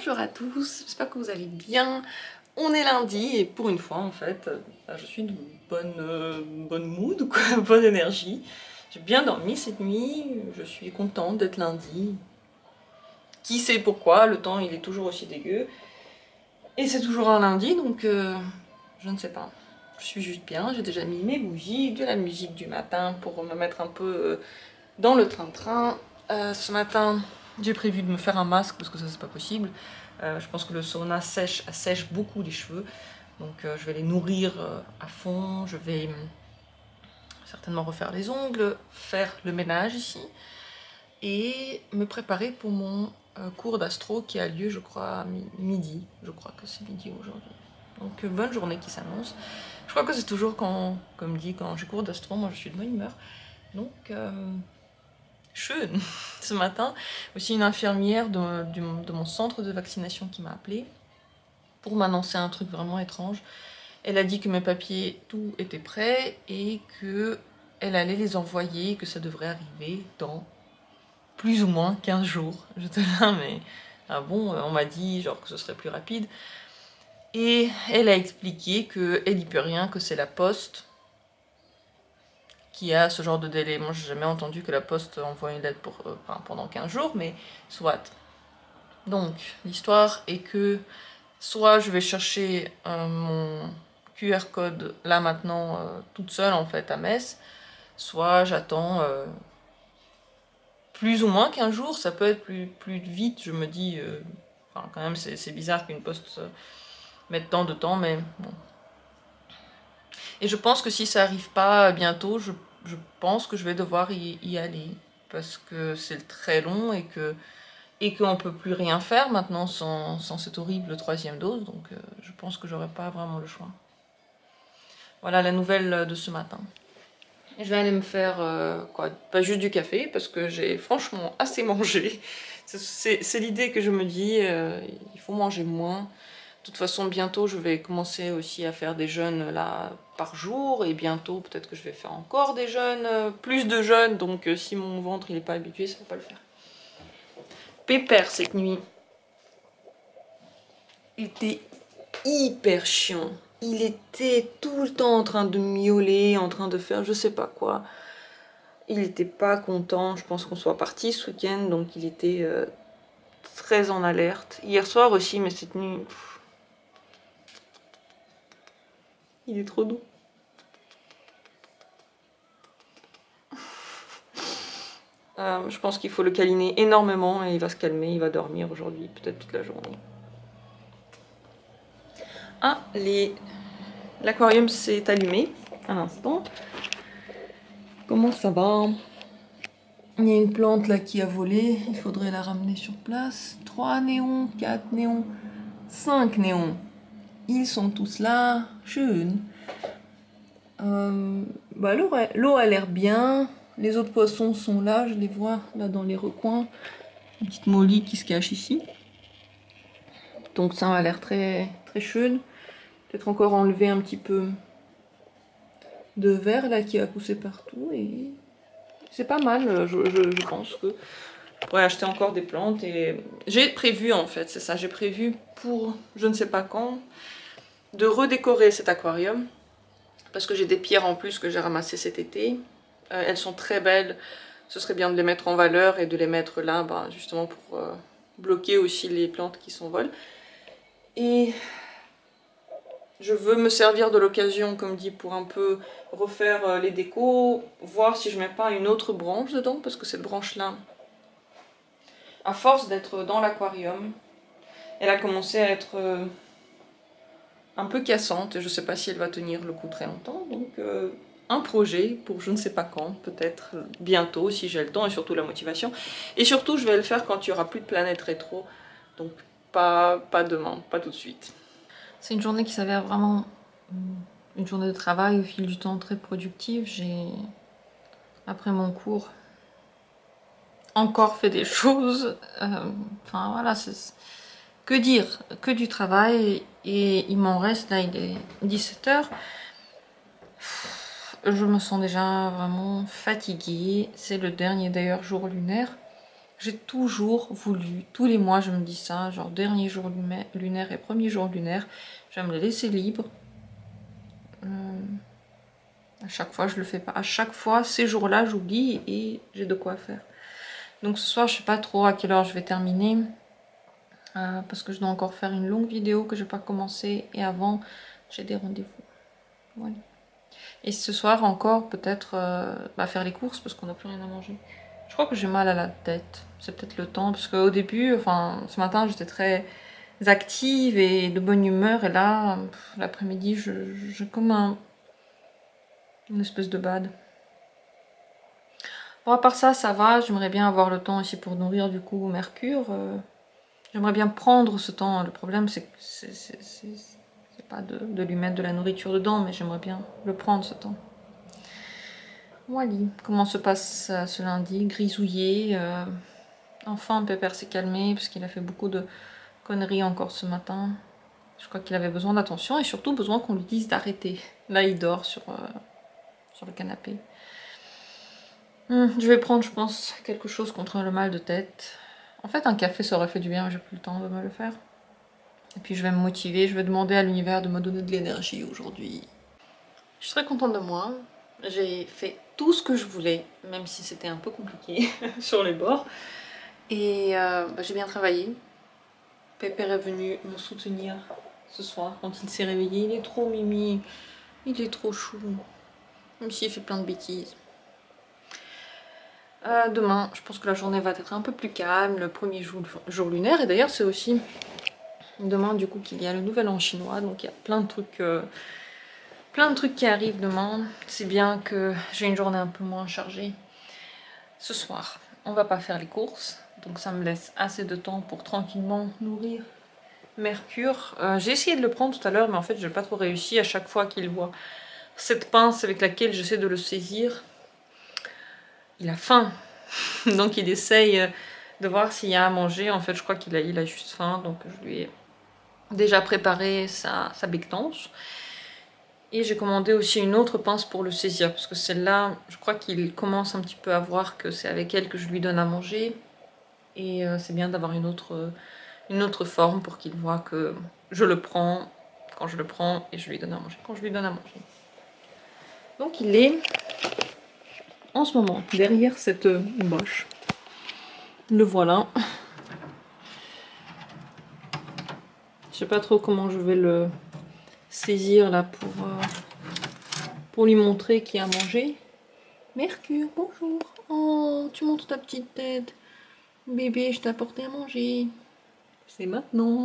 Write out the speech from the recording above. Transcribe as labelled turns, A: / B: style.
A: Bonjour à tous, j'espère que vous allez bien. On est lundi et pour une fois en fait, je suis de bonne mood, quoi, bonne énergie. J'ai bien dormi cette nuit, je suis contente d'être lundi. Qui sait pourquoi, le temps il est toujours aussi dégueu. Et c'est toujours un lundi donc je ne sais pas. Je suis juste bien, j'ai déjà mis mes bougies, de la musique du matin pour me mettre un peu dans le train-train. Ce matin, j'ai prévu de me faire un masque parce que ça c'est pas possible. Je pense que le sauna sèche beaucoup les cheveux. Donc je vais les nourrir à fond. Je vais certainement refaire les ongles, faire le ménage ici. Et me préparer pour mon cours d'astro qui a lieu je crois à midi. Je crois que c'est midi aujourd'hui. Donc bonne journée qui s'annonce. Je crois que c'est toujours comme dit, quand j'ai cours d'astro, moi je suis de bonne humeur. Donc schön. Ce matin, aussi une infirmière de mon centre de vaccination qui m'a appelée pour m'annoncer un truc vraiment étrange. Elle a dit que mes papiers, tout était prêt et que elle allait les envoyer, que ça devrait arriver dans plus ou moins 15 jours. J'étais là, mais ah bon, on m'a dit genre que ce serait plus rapide. Et elle a expliqué qu'elle n'y peut rien, que c'est la poste qui a ce genre de délai. Moi, j'ai jamais entendu que la poste envoie une lettre pendant 15 jours, mais soit. Donc, l'histoire est que soit je vais chercher mon QR code là maintenant toute seule en fait à Metz, soit j'attends plus ou moins 15 jours, ça peut être plus vite, je me dis, enfin quand même c'est bizarre qu'une poste mette tant de temps, mais bon. Et je pense que si ça arrive pas bientôt, je pense que je vais devoir y aller, parce que c'est très long et qu'on peut plus rien faire maintenant sans cette horrible troisième dose, donc je pense que j'aurai pas vraiment le choix. Voilà la nouvelle de ce matin. Je vais aller me faire, pas juste du café, parce que j'ai franchement assez mangé. C'est l'idée que je me dis, il faut manger moins. De toute façon, bientôt, je vais commencer aussi à faire des jeûnes là par jour, et bientôt, peut-être que je vais faire encore des jeûnes, plus de jeûnes, donc si mon ventre il est pas habitué, ça va pas le faire. Pépère cette nuit. Il était hyper chiant. Il était tout le temps en train de miauler, en train de faire je sais pas quoi. Il était pas content, je pense qu'on soit parti ce week-end, donc il était très en alerte. Hier soir aussi, mais cette nuit... il est trop doux. Je pense qu'il faut le câliner énormément et il va se calmer, il va dormir aujourd'hui, peut-être toute la journée. Ah, l'aquarium s'est allumé à l'instant. Comment ça va? Il y a une plante là qui a volé, il faudrait la ramener sur place. 3 néons, 4 néons, 5 néons. Ils sont tous là, schön. L'eau a l'air bien. Les autres poissons sont là, je les vois là dans les recoins. Une petite Molly qui se cache ici. Donc ça a l'air très très schön. Peut-être encore enlever un petit peu de verre là qui a poussé partout et c'est pas mal. Je pense que je pourrais acheter encore des plantes et j'ai prévu en fait, c'est ça, j'ai prévu pour je ne sais pas quand de redécorer cet aquarium parce que j'ai des pierres en plus que j'ai ramassées cet été. Elles sont très belles, ce serait bien de les mettre en valeur et de les mettre là justement pour bloquer aussi les plantes qui s'envolent. Et je veux me servir de l'occasion, comme dit, pour un peu refaire les décos, voir si je mets pas une autre branche dedans, parce que cette branche-là, à force d'être dans l'aquarium, elle a commencé à être un peu cassante, et je sais pas si elle va tenir le coup très longtemps, donc un projet pour je ne sais pas quand, peut-être bientôt, si j'ai le temps, et surtout la motivation. Et surtout, je vais le faire quand il n'y aura plus de planète rétro, donc pas demain, pas tout de suite. C'est une journée qui s'avère vraiment une journée de travail au fil du temps très productive. J'ai, après mon cours, encore fait des choses. Enfin voilà, que dire, que du travail. Et il m'en reste, là il est 17 h. Je me sens déjà vraiment fatiguée. C'est le dernier d'ailleurs jour lunaire. J'ai toujours voulu, tous les mois je me dis ça, genre dernier jour lunaire et premier jour lunaire, je vais me les laisser libres. À chaque fois je le fais pas, à chaque fois ces jours-là j'oublie et j'ai de quoi faire. Donc ce soir je sais pas trop à quelle heure je vais terminer, parce que je dois encore faire une longue vidéo que je n'ai pas commencé et avant j'ai des rendez-vous. Voilà. Et ce soir encore peut-être faire les courses parce qu'on n'a plus rien à manger. Je crois que j'ai mal à la tête, c'est peut-être le temps, parce qu'au début, enfin ce matin j'étais très active et de bonne humeur et là l'après-midi j'ai comme une espèce de bad. Bon, à part ça, ça va, j'aimerais bien avoir le temps ici pour nourrir du coup Mercure. J'aimerais bien prendre ce temps, le problème c'est que c'est pas de lui mettre de la nourriture dedans, mais j'aimerais bien le prendre ce temps. Voilà, comment se passe ce lundi, grisouillé. Enfin, Pépère s'est calmé parce qu'il a fait beaucoup de conneries encore ce matin. Je crois qu'il avait besoin d'attention et surtout besoin qu'on lui dise d'arrêter. Là, il dort sur le canapé. Je vais prendre, je pense, quelque chose contre le mal de tête. En fait, un café, ça aurait fait du bien, mais j'ai plus le temps de me le faire. Et puis, je vais me motiver, je vais demander à l'univers de me donner de l'énergie aujourd'hui. Je suis très contente de moi. J'ai fait tout ce que je voulais, même si c'était un peu compliqué sur les bords. Et j'ai bien travaillé. Pépère est venu me soutenir ce soir quand il s'est réveillé. Il est trop mimi, il est trop chou. Même s'il fait plein de bêtises. Demain, je pense que la journée va être un peu plus calme, le premier jour lunaire. Et d'ailleurs, c'est aussi demain du coup qu'il y a le nouvel an chinois. Donc il y a plein de trucs qui arrivent demain. C'est bien que j'ai une journée un peu moins chargée. Ce soir, on va pas faire les courses. Donc ça me laisse assez de temps pour tranquillement nourrir Mercure. J'ai essayé de le prendre tout à l'heure, mais en fait, je n'ai pas trop réussi. À chaque fois qu'il voit cette pince avec laquelle j'essaie de le saisir, il a faim. Donc il essaye de voir s'il y a à manger. En fait, je crois qu'il a juste faim. Donc je lui ai déjà préparé sa bectange. Et j'ai commandé aussi une autre pince pour le saisir. Parce que celle-là, je crois qu'il commence un petit peu à voir que c'est avec elle que je lui donne à manger. Et c'est bien d'avoir une autre forme pour qu'il voit que je le prends quand je le prends et je lui donne à manger quand je lui donne à manger. Donc il est en ce moment derrière cette bâche. Le voilà. Je sais pas trop comment je vais le saisir là pour lui montrer qu'il y a à manger. Mercure, bonjour. Oh, tu montres ta petite tête. Bébé, je t'ai apporté à manger. C'est maintenant.